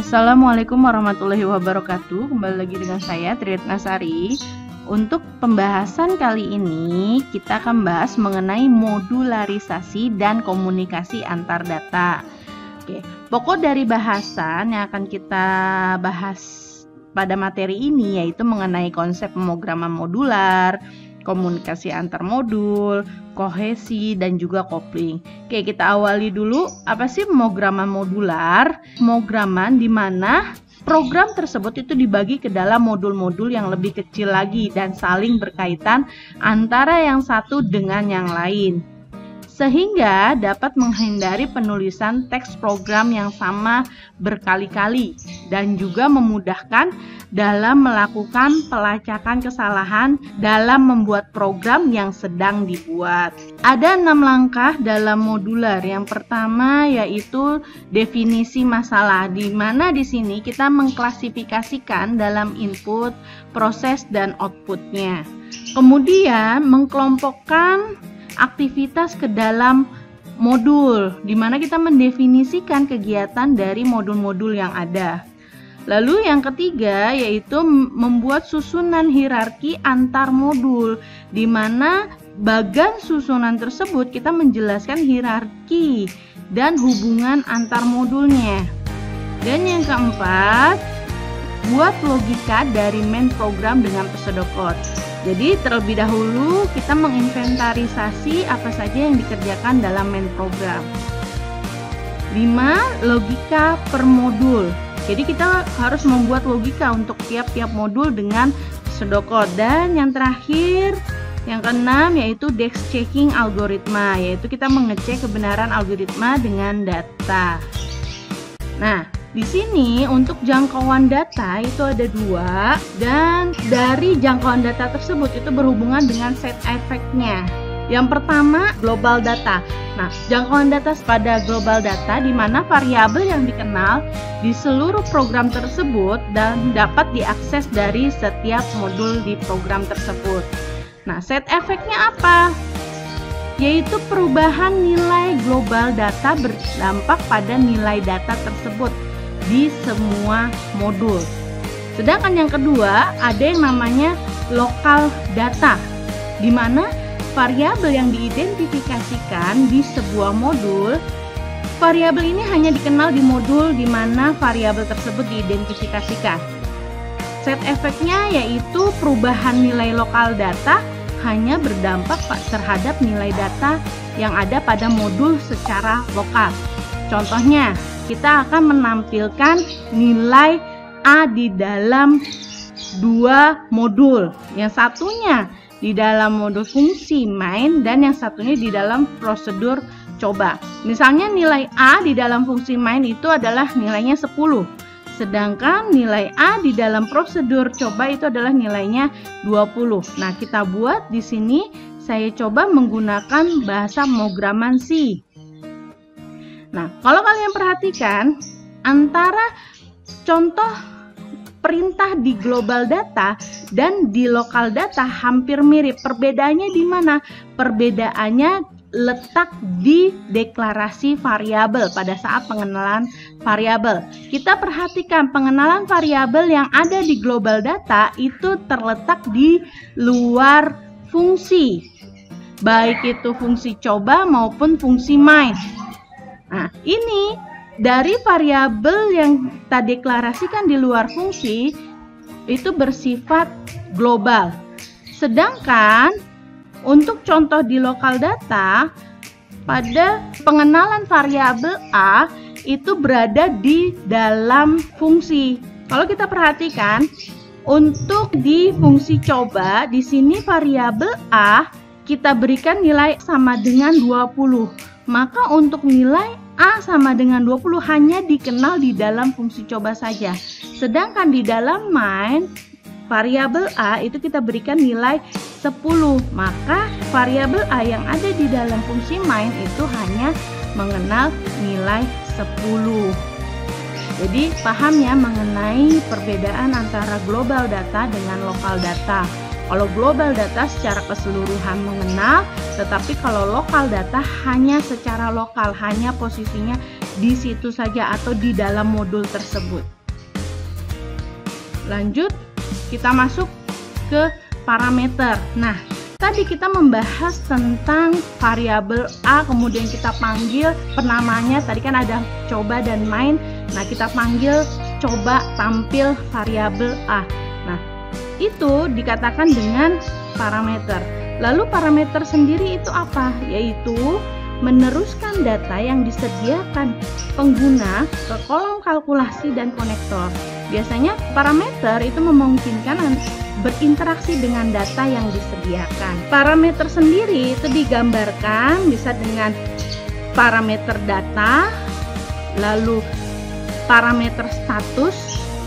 Assalamualaikum warahmatullahi wabarakatuh. Kembali lagi dengan saya Trietnasari. Untuk pembahasan kali ini kita akan bahas mengenai modularisasi dan komunikasi antar data. Oke, pokok dari bahasan yang akan kita bahas pada materi ini yaitu mengenai konsep pemrograman modular, komunikasi antar modul, kohesi, dan juga kopling. Oke, kita awali dulu. Apa sih pemrograman modular? Pemrograman di mana program tersebut itu dibagi ke dalam modul-modul yang lebih kecil lagi dan saling berkaitan antara yang satu dengan yang lain, sehingga dapat menghindari penulisan teks program yang sama berkali-kali dan juga memudahkan dalam melakukan pelacakan kesalahan dalam membuat program yang sedang dibuat. Ada 6 langkah dalam modular. Yang pertama yaitu definisi masalah, di mana di sini kita mengklasifikasikan dalam input, proses, dan outputnya. Kemudian mengkelompokkan aktivitas ke dalam modul, di mana kita mendefinisikan kegiatan dari modul-modul yang ada. Lalu yang ketiga yaitu membuat susunan hierarki antar modul, di mana bagan susunan tersebut kita menjelaskan hierarki dan hubungan antar modulnya. Dan yang keempat, buat logika dari main program dengan pseudocode. Jadi terlebih dahulu kita menginventarisasi apa saja yang dikerjakan dalam main program. 5. Logika per modul. Jadi kita harus membuat logika untuk tiap-tiap modul dengan pseudocode. Dan yang terakhir, yang keenam yaitu desk checking algoritma, yaitu kita mengecek kebenaran algoritma dengan data. Nah, di sini untuk jangkauan data itu ada 2, dan dari jangkauan data tersebut itu berhubungan dengan set efeknya. Yang pertama, global data. Nah, jangkauan data pada global data di mana variabel yang dikenal di seluruh program tersebut dan dapat diakses dari setiap modul di program tersebut. Nah, set efeknya apa? Yaitu perubahan nilai global data berdampak pada nilai data tersebut di semua modul. Sedangkan yang kedua, ada yang namanya lokal data, di mana variabel yang diidentifikasikan di sebuah modul, variabel ini hanya dikenal di modul di mana variabel tersebut diidentifikasikan. Set efeknya yaitu perubahan nilai lokal data hanya berdampak terhadap nilai data yang ada pada modul secara lokal. Contohnya, kita akan menampilkan nilai A di dalam 2 modul. Yang satunya di dalam modul fungsi main dan yang satunya di dalam prosedur coba. Misalnya nilai A di dalam fungsi main itu adalah nilainya 10. Sedangkan nilai A di dalam prosedur coba itu adalah nilainya 20. Nah, kita buat di sini saya coba menggunakan bahasa pemrograman C. Nah, kalau kalian perhatikan antara contoh perintah di global data dan di lokal data hampir mirip. Perbedaannya di mana? Perbedaannya letak di deklarasi variabel pada saat pengenalan variabel. Kita perhatikan pengenalan variabel yang ada di global data itu terletak di luar fungsi, baik itu fungsi coba maupun fungsi main. Nah, ini dari variabel yang kita deklarasikan di luar fungsi itu bersifat global. Sedangkan untuk contoh di lokal data, pada pengenalan variabel A itu berada di dalam fungsi. Kalau kita perhatikan, untuk di fungsi coba, di sini variabel A kita berikan nilai sama dengan 20. Maka untuk nilai A sama dengan 20 hanya dikenal di dalam fungsi coba saja. Sedangkan di dalam main, variabel A itu kita berikan nilai 10. Maka variabel A yang ada di dalam fungsi main itu hanya mengenal nilai 10. Jadi paham ya mengenai perbedaan antara global data dengan lokal data. Kalau global data secara keseluruhan mengenal, tetapi kalau lokal data hanya secara lokal, hanya posisinya di situ saja atau di dalam modul tersebut. Lanjut, kita masuk ke parameter. Nah, tadi kita membahas tentang variabel A, kemudian kita panggil penamanya. Tadi kan ada coba dan main. Nah, kita panggil coba tampil variabel A. Nah, itu dikatakan dengan parameter. Lalu parameter sendiri itu apa? Yaitu meneruskan data yang disediakan pengguna ke kolom kalkulasi dan konektor. Biasanya parameter itu memungkinkan berinteraksi dengan data yang disediakan. Parameter sendiri itu digambarkan bisa dengan parameter data, lalu parameter status,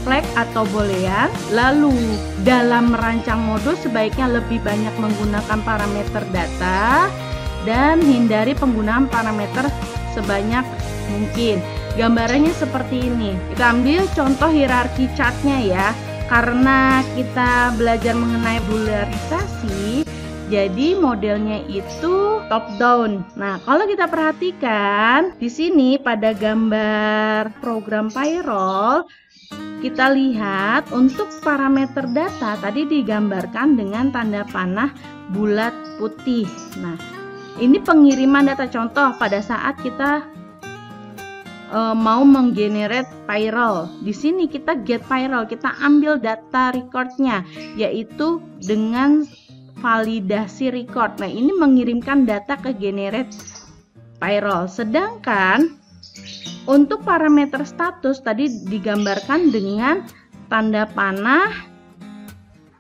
flag atau boolean. Lalu dalam merancang modul sebaiknya lebih banyak menggunakan parameter data dan hindari penggunaan parameter sebanyak mungkin. Gambarannya seperti ini. Kita ambil contoh hierarki chartnya ya. Karena kita belajar mengenai bularisasi, jadi modelnya itu top down. Nah, kalau kita perhatikan di sini pada gambar program payroll, kita lihat untuk parameter data tadi digambarkan dengan tanda panah bulat putih. Nah, ini pengiriman data. Contoh pada saat kita mau menggenerate payroll. Di sini kita get payroll, kita ambil data recordnya, yaitu dengan validasi record. Nah, ini mengirimkan data ke generate payroll. Sedangkan untuk parameter status tadi digambarkan dengan tanda panah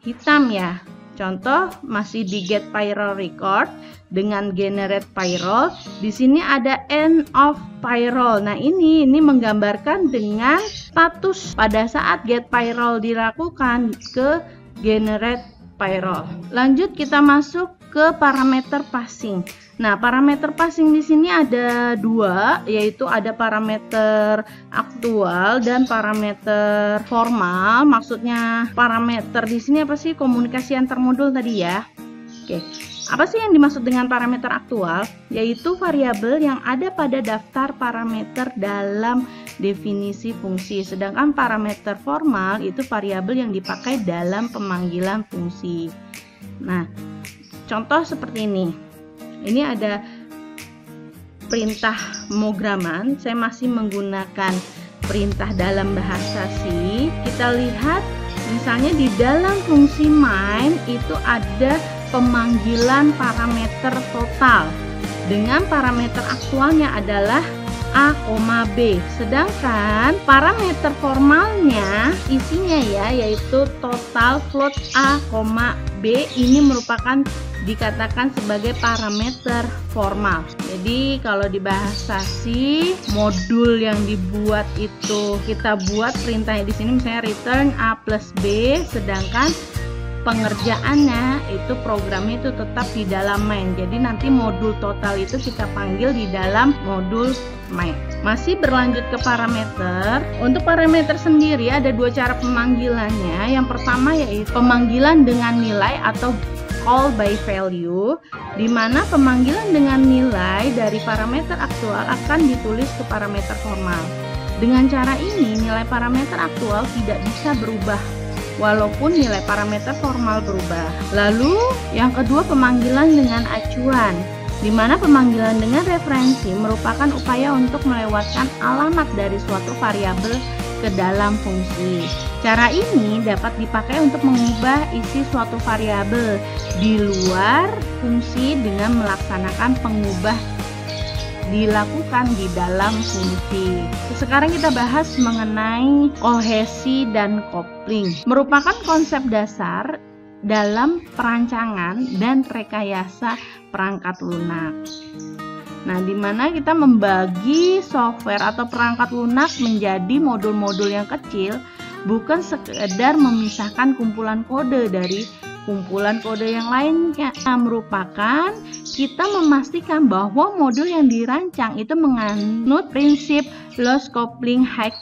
hitam ya. Contoh masih di get payroll record dengan generate payroll. Di sini ada end of payroll. Nah, ini menggambarkan dengan status pada saat get payroll dilakukan ke generate payroll. Lanjut kita masuk ke parameter passing. Nah, parameter passing di sini ada dua, yaitu ada parameter aktual dan parameter formal. Maksudnya parameter di sini apa sih? Komunikasi antar modul tadi ya. Oke. Apa sih yang dimaksud dengan parameter aktual? Yaitu variabel yang ada pada daftar parameter dalam definisi fungsi. Sedangkan parameter formal itu variabel yang dipakai dalam pemanggilan fungsi. Nah, contoh seperti ini. Ini ada perintah pemrograman. Saya masih menggunakan perintah dalam bahasa C. Kita lihat misalnya di dalam fungsi main itu ada pemanggilan parameter total dengan parameter aktualnya adalah A, B. Sedangkan parameter formalnya isinya ya, yaitu total float A, B ini merupakan dikatakan sebagai parameter formal. Jadi kalau di bahasa C, modul yang dibuat itu kita buat perintahnya di sini misalnya return A plus B, sedangkan pengerjaannya itu programnya itu tetap di dalam main. Jadi nanti modul total itu kita panggil di dalam modul main. Masih berlanjut ke parameter. Untuk parameter sendiri ada dua cara pemanggilannya. Yang pertama yaitu pemanggilan dengan nilai atau call by value, di mana pemanggilan dengan nilai dari parameter aktual akan ditulis ke parameter formal. Dengan cara ini nilai parameter aktual tidak bisa berubah walaupun nilai parameter formal berubah. Lalu yang kedua pemanggilan dengan acuan, di mana pemanggilan dengan referensi merupakan upaya untuk melewatkan alamat dari suatu variabel ke dalam fungsi. Cara ini dapat dipakai untuk mengubah isi suatu variabel di luar fungsi dengan melaksanakan pengubah dilakukan di dalam fungsi. Sekarang kita bahas mengenai kohesi dan kopling. Merupakan konsep dasar dalam perancangan dan rekayasa perangkat lunak. Nah, di mana kita membagi software atau perangkat lunak menjadi modul-modul yang kecil, bukan sekedar memisahkan kumpulan kode dari kumpulan kode yang lainnya. Merupakan kita memastikan bahwa modul yang dirancang itu menganut prinsip loss coupling high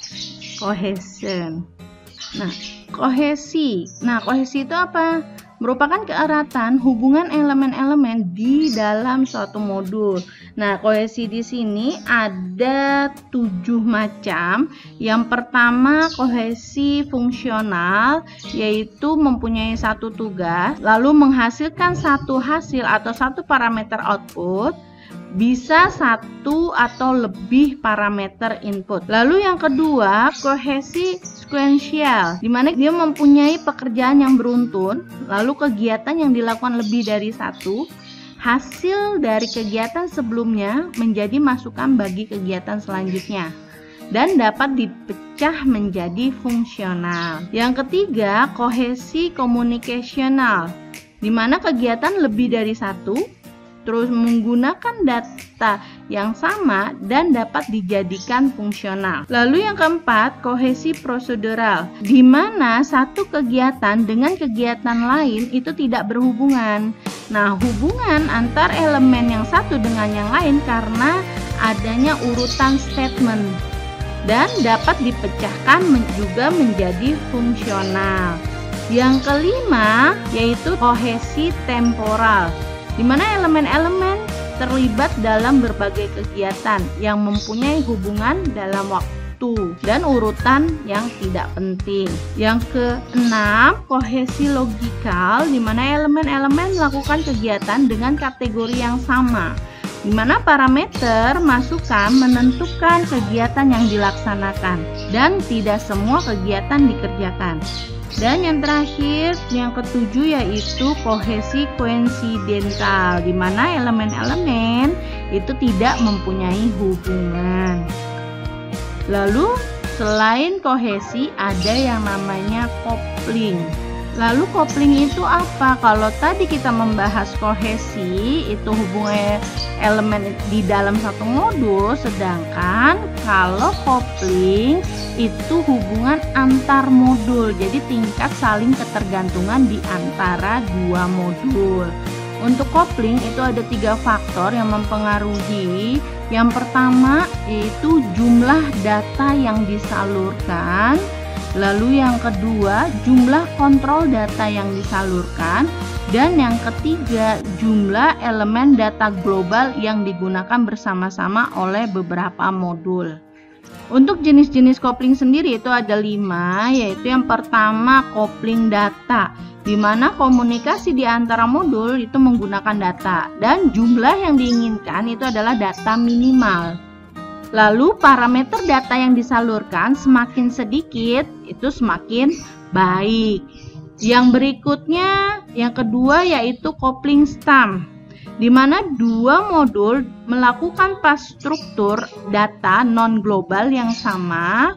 cohesion. Nah, kohesi. Nah, kohesi itu apa? merupakan keeratan hubungan elemen-elemen di dalam suatu modul. Nah, kohesi di sini ada 7 macam. Yang pertama, kohesi fungsional, yaitu mempunyai satu tugas, lalu menghasilkan satu hasil atau satu parameter output, bisa satu atau lebih parameter input. Lalu yang kedua, kohesi sekuensial, di mana dia mempunyai pekerjaan yang beruntun, lalu kegiatan yang dilakukan lebih dari satu, hasil dari kegiatan sebelumnya menjadi masukan bagi kegiatan selanjutnya, dan dapat dipecah menjadi fungsional. Yang ketiga, kohesi komunikasional, di mana kegiatan lebih dari satu, terus menggunakan data yang sama dan dapat dijadikan fungsional. Lalu yang keempat, kohesi prosedural, di mana satu kegiatan dengan kegiatan lain itu tidak berhubungan. Nah, hubungan antar elemen yang satu dengan yang lain karena adanya urutan statement dan dapat dipecahkan juga menjadi fungsional. Yang kelima yaitu kohesi temporal, di mana elemen-elemen terlibat dalam berbagai kegiatan yang mempunyai hubungan dalam waktu dan urutan yang tidak penting. Yang keenam, kohesi logikal, di mana elemen-elemen melakukan kegiatan dengan kategori yang sama, di mana parameter masukan menentukan kegiatan yang dilaksanakan dan tidak semua kegiatan dikerjakan. Dan yang terakhir, yang ketujuh yaitu kohesi koinsidental, di mana elemen-elemen itu tidak mempunyai hubungan. Lalu selain kohesi ada yang namanya coupling. Lalu coupling itu apa? Kalau tadi kita membahas kohesi itu hubungan elemen di dalam satu modul, sedangkan kalau coupling itu hubungan antar modul, jadi tingkat saling ketergantungan di antara dua modul. Untuk coupling itu ada 3 faktor yang mempengaruhi. Yang pertama yaitu jumlah data yang disalurkan, lalu yang kedua jumlah kontrol data yang disalurkan, dan yang ketiga jumlah elemen data global yang digunakan bersama-sama oleh beberapa modul. Untuk jenis-jenis kopling sendiri itu ada 5, yaitu yang pertama kopling data, di mana komunikasi di antara modul itu menggunakan data dan jumlah yang diinginkan itu adalah data minimal. Lalu parameter data yang disalurkan semakin sedikit itu semakin baik. Yang berikutnya, yang kedua yaitu kopling sum, di mana dua modul melakukan pas struktur data non-global yang sama,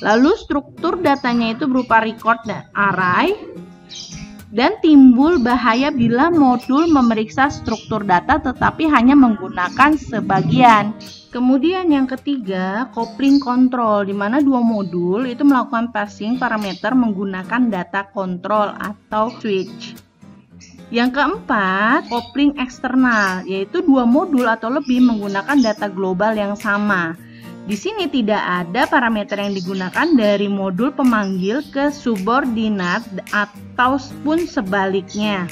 lalu struktur datanya itu berupa record dan array, dan timbul bahaya bila modul memeriksa struktur data tetapi hanya menggunakan sebagian. Kemudian yang ketiga, kopling kontrol, di mana dua modul itu melakukan passing parameter menggunakan data kontrol atau switch. Yang keempat, kopling eksternal, yaitu dua modul atau lebih menggunakan data global yang sama. Di sini tidak ada parameter yang digunakan dari modul pemanggil ke subordinat ataupun sebaliknya.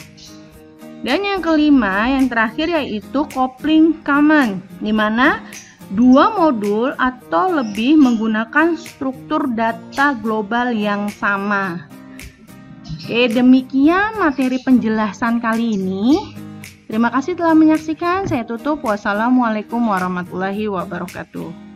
Dan yang kelima, yang terakhir yaitu kopling common, di mana dua modul atau lebih menggunakan struktur data global yang sama. Oke, demikian materi penjelasan kali ini. Terima kasih telah menyaksikan. Saya tutup. Wassalamualaikum warahmatullahi wabarakatuh.